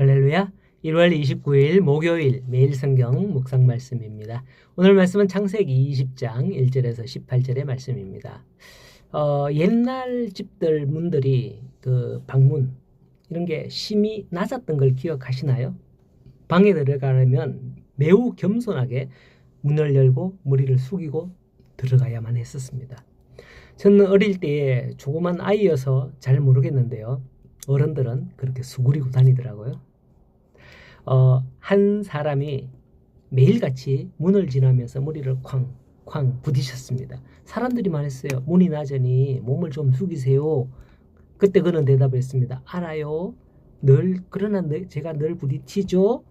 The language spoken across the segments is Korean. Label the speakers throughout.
Speaker 1: 할렐루야. 1월 29일 목요일 매일 성경 묵상 말씀입니다. 오늘 말씀은 창세기 20장 1절에서 18절의 말씀입니다. 옛날 집들 문들이 그 방문 이런 게 심이 낮았던 걸 기억하시나요? 방에 들어가려면 매우 겸손하게 문을 열고 머리를 숙이고 들어가야만 했었습니다. 저는 어릴 때에 조그만 아이여서 잘 모르겠는데요. 어른들은 그렇게 수그리고 다니더라고요. 한 사람이 매일같이 문을 지나면서 머리를 쾅쾅 부딪혔습니다. 사람들이 말했어요. 문이 낮으니 몸을 좀 숙이세요. 그때 그는 대답했습니다. 알아요. 그러나 제가 늘 부딪히죠.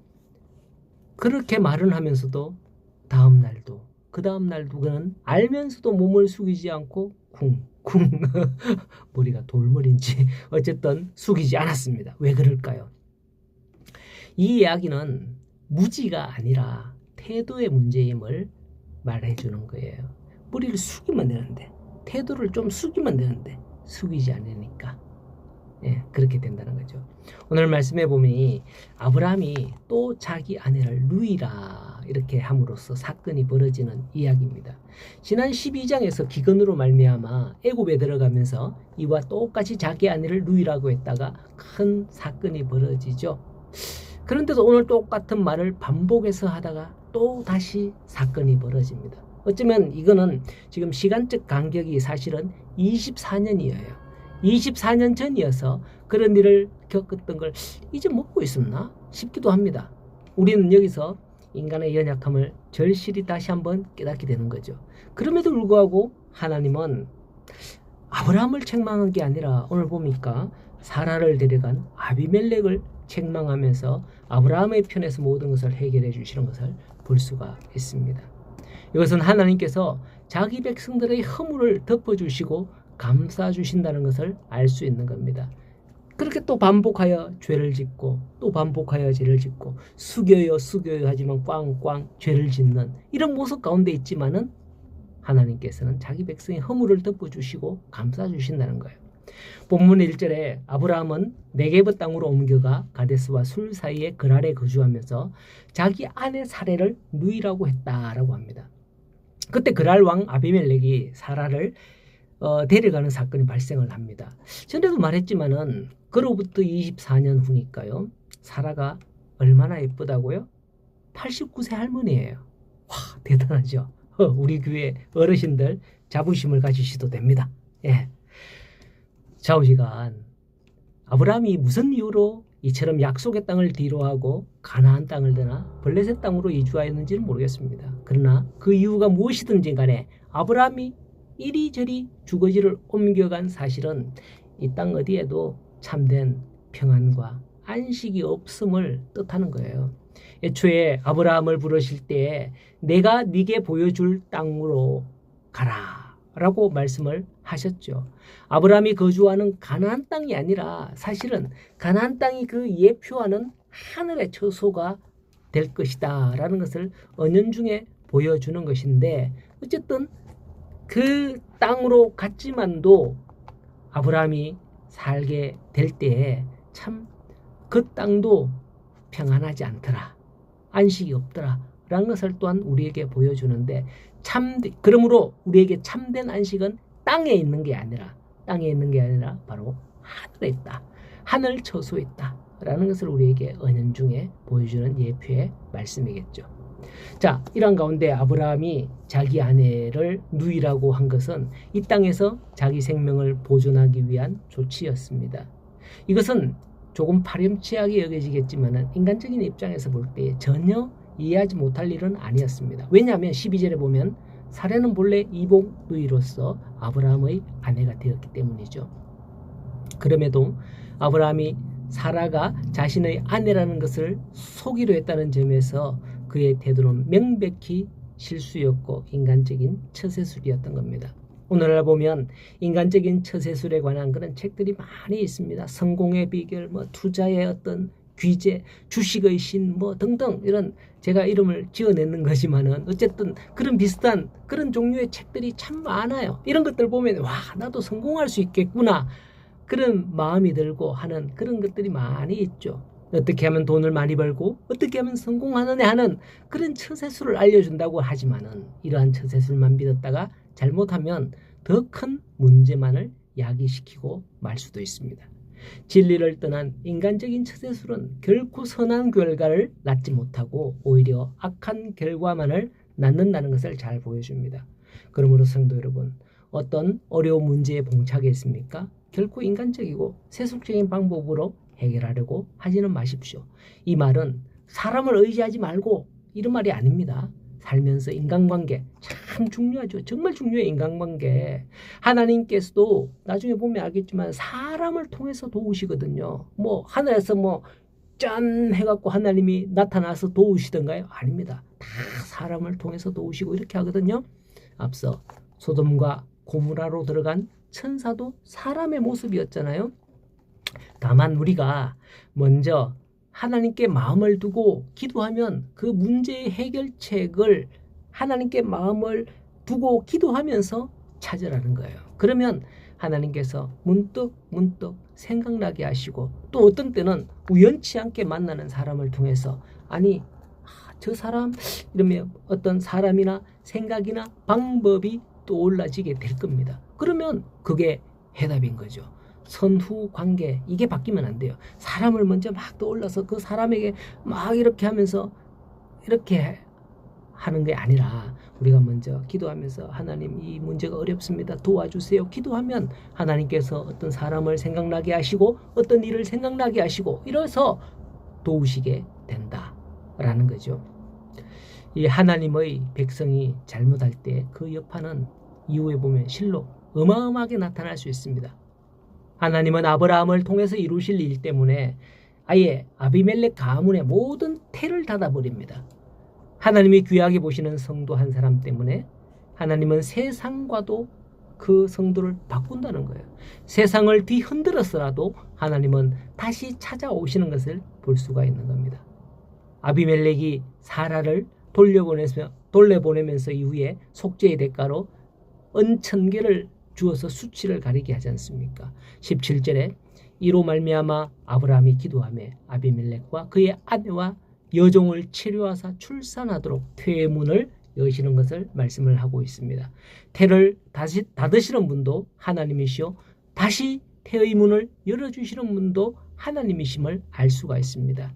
Speaker 1: 그렇게 말은 하면서도 그 다음 날도 그는 알면서도 몸을 숙이지 않고 쿵쿵 머리가 돌머리인지 어쨌든 숙이지 않았습니다. 왜 그럴까요? 이 이야기는 무지가 아니라 태도의 문제임을 말해주는 거예요. 머리를 숙이면 되는데, 태도를 좀 숙이면 되는데 숙이지 않으니까 그렇게 된다는 거죠. 오늘 말씀해 보면 아브라함이 또 자기 아내를 누이라 이렇게 함으로써 사건이 벌어지는 이야기입니다. 지난 12장에서 기근으로 말미암아 애굽에 들어가면서 이와 똑같이 자기 아내를 누이라고 했다가 큰 사건이 벌어지죠. 그런데도 오늘 똑같은 말을 반복해서 하다가 또 다시 사건이 벌어집니다. 어쩌면 이거는 지금 시간적 간격이 사실은 24년이에요. 24년 전이어서 그런 일을 겪었던 걸 이제 먹고 있었나 싶기도 합니다. 우리는 여기서 인간의 연약함을 절실히 다시 한번 깨닫게 되는 거죠. 그럼에도 불구하고 하나님은 아브라함을 책망한 게 아니라 오늘 보니까 사라를 데려간 아비멜렉을 책망하면서 아브라함의 편에서 모든 것을 해결해 주시는 것을 볼 수가 있습니다. 이것은 하나님께서 자기 백성들의 허물을 덮어주시고 감싸주신다는 것을 알 수 있는 겁니다. 그렇게 또 반복하여 죄를 짓고 또 반복하여 죄를 짓고 숙여요 하지만 꽝꽝 죄를 짓는 이런 모습 가운데 있지만은 하나님께서는 자기 백성의 허물을 덮어주시고 감싸주신다는 거예요. 본문 1절에 아브라함은 네게브 땅으로 옮겨가 가데스와 술 사이에 그랄에 거주하면서 자기 아내 사레를 누이라고 했다라고 합니다. 그때 그랄 왕 아비멜렉이 사라를 데려가는 사건이 발생을 합니다. 전에도 말했지만은 그로부터 24년 후니까요. 사라가 얼마나 예쁘다고요? 89세 할머니예요. 와, 대단하죠. 우리 교회 어르신들 자부심을 가지셔도 됩니다. 예. 좌우지간 아브라함이 무슨 이유로 이처럼 약속의 땅을 뒤로하고 가나안 땅을 떠나 블레셋 땅으로 이주하였는지는 모르겠습니다. 그러나 그 이유가 무엇이든지 간에 아브라함이 이리저리 주거지를 옮겨간 사실은 이 땅 어디에도 참된 평안과 안식이 없음을 뜻하는 거예요. 애초에 아브라함을 부르실 때에 내가 네게 보여줄 땅으로 가라 라고 말씀을 하셨죠. 아브라함이 거주하는 가나안 땅이 아니라 사실은 가나안 땅이 그 예표하는 하늘의 처소가 될 것이다 라는 것을 은연중에 보여주는 것인데 어쨌든 그 땅으로 갔지만도 아브라함이 살게 될 때에 참 그 땅도 평안하지 않더라. 안식이 없더라. 라는 것을 또한 우리에게 보여주는데 그러므로 우리에게 참된 안식은 땅에 있는 게 아니라 바로 하늘에 있다. 하늘 처소에 있다. 라는 것을 우리에게 은연중에 보여주는 예표의 말씀이겠죠. 자, 이런 가운데 아브라함이 자기 아내를 누이라고 한 것은 이 땅에서 자기 생명을 보존하기 위한 조치였습니다. 이것은 조금 파렴치하게 여겨지겠지만 인간적인 입장에서 볼 때 전혀 이해하지 못할 일은 아니었습니다. 왜냐하면 12절에 보면 사레는 본래 이복 누이로서 아브라함의 아내가 되었기 때문이죠. 그럼에도 아브라함이 사라가 자신의 아내라는 것을 속이려 했다는 점에서 그의 태도는 명백히 실수였고 인간적인 처세술이었던 겁니다. 오늘날 보면 인간적인 처세술에 관한 그런 책들이 많이 있습니다. 성공의 비결, 투자의 어떤 귀재, 주식의 신, 등등 이런 제가 이름을 지어내는 거지만은 어쨌든 그런 비슷한 그런 종류의 책들이 참 많아요. 이런 것들 보면 와, 나도 성공할 수 있겠구나 그런 마음이 들고 하는 그런 것들이 많이 있죠. 어떻게 하면 돈을 많이 벌고 어떻게 하면 성공하느냐 하는 그런 처세술을 알려준다고 하지만은 이러한 처세술만 믿었다가 잘못하면 더 큰 문제만을 야기시키고 말 수도 있습니다. 진리를 떠난 인간적인 처세술은 결코 선한 결과를 낳지 못하고 오히려 악한 결과만을 낳는다는 것을 잘 보여줍니다. 그러므로 성도 여러분, 어떤 어려운 문제에 봉착했습니까? 결코 인간적이고 세속적인 방법으로 해결하려고 하지는 마십시오. 이 말은 사람을 의지하지 말고 이런 말이 아닙니다. 살면서 인간관계 참 중요하죠. 정말 중요해요. 인간관계. 하나님께서도 나중에 보면 알겠지만 사람을 통해서 도우시거든요. 뭐 하늘에서 뭐 짠 해갖고 하나님이 나타나서 도우시던가요? 아닙니다. 다 사람을 통해서 도우시고 이렇게 하거든요. 앞서 소돔과 고모라로 들어간 천사도 사람의 모습이었잖아요. 다만 우리가 먼저 하나님께 마음을 두고 기도하면 그 문제의 해결책을 하나님께 마음을 두고 기도하면서 찾으라는 거예요. 그러면 하나님께서 문득 생각나게 하시고 또 어떤 때는 우연치 않게 만나는 사람을 통해서 아니 저 사람 이러면 어떤 사람이나 생각이나 방법이 떠올라지게 될 겁니다. 그러면 그게 해답인 거죠. 선후 관계 이게 바뀌면 안 돼요. 사람을 먼저 막 떠올라서 그 사람에게 막 이렇게 하면서 이렇게 하는 게 아니라 우리가 먼저 기도하면서 하나님 이 문제가 어렵습니다. 도와주세요. 기도하면 하나님께서 어떤 사람을 생각나게 하시고 어떤 일을 생각나게 하시고 이래서 도우시게 된다라는 거죠. 이 하나님의 백성이 잘못할 때 그 여파는 이후에 보면 실로 어마어마하게 나타날 수 있습니다. 하나님은 아브라함을 통해서 이루실 일 때문에 아예 아비멜렉 가문의 모든 태를 닫아버립니다. 하나님이 귀하게 보시는 성도 한 사람 때문에 하나님은 세상과도 그 성도를 바꾼다는 거예요. 세상을 뒤흔들었어라도 하나님은 다시 찾아오시는 것을 볼 수가 있는 겁니다. 아비멜렉이 사라를 돌려보내면서 이후에 속죄의 대가로 은천개를 주어서 수치를 가리게 하지 않습니까? 17절에 이로 말미암아 아브라함이 기도하며 아비멜렉과 그의 아내와 여종을 치료하사 출산하도록 태의 문을 여시는 것을 말씀을 하고 있습니다. 태를 다시 닫으시는 분도 하나님이시오 다시 태의 문을 열어주시는 분도 하나님이심을 알 수가 있습니다.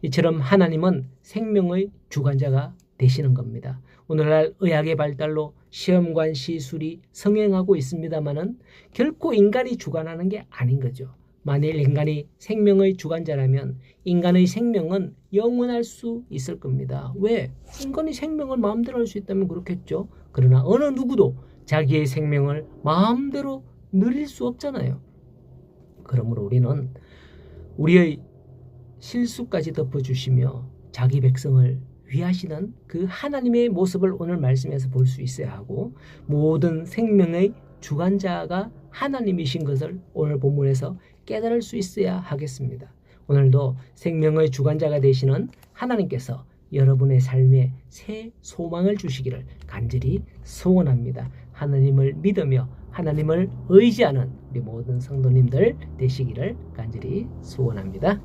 Speaker 1: 이처럼 하나님은 생명의 주관자가 되시는 겁니다. 오늘날 의학의 발달로 시험관 시술이 성행하고 있습니다만은 결코 인간이 주관하는 게 아닌 거죠. 만일 인간이 생명의 주관자라면 인간의 생명은 영원할 수 있을 겁니다. 왜? 인간이 생명을 마음대로 할 수 있다면 그렇겠죠. 그러나 어느 누구도 자기의 생명을 마음대로 누릴 수 없잖아요. 그러므로 우리는 우리의 실수까지 덮어주시며 자기 백성을 위하시는 그 하나님의 모습을 오늘 말씀에서 볼 수 있어야 하고 모든 생명의 주관자가 하나님이신 것을 오늘 본문에서 깨달을 수 있어야 하겠습니다. 오늘도 생명의 주관자가 되시는 하나님께서 여러분의 삶에 새 소망을 주시기를 간절히 소원합니다. 하나님을 믿으며 하나님을 의지하는 우리 모든 성도님들 되시기를 간절히 소원합니다.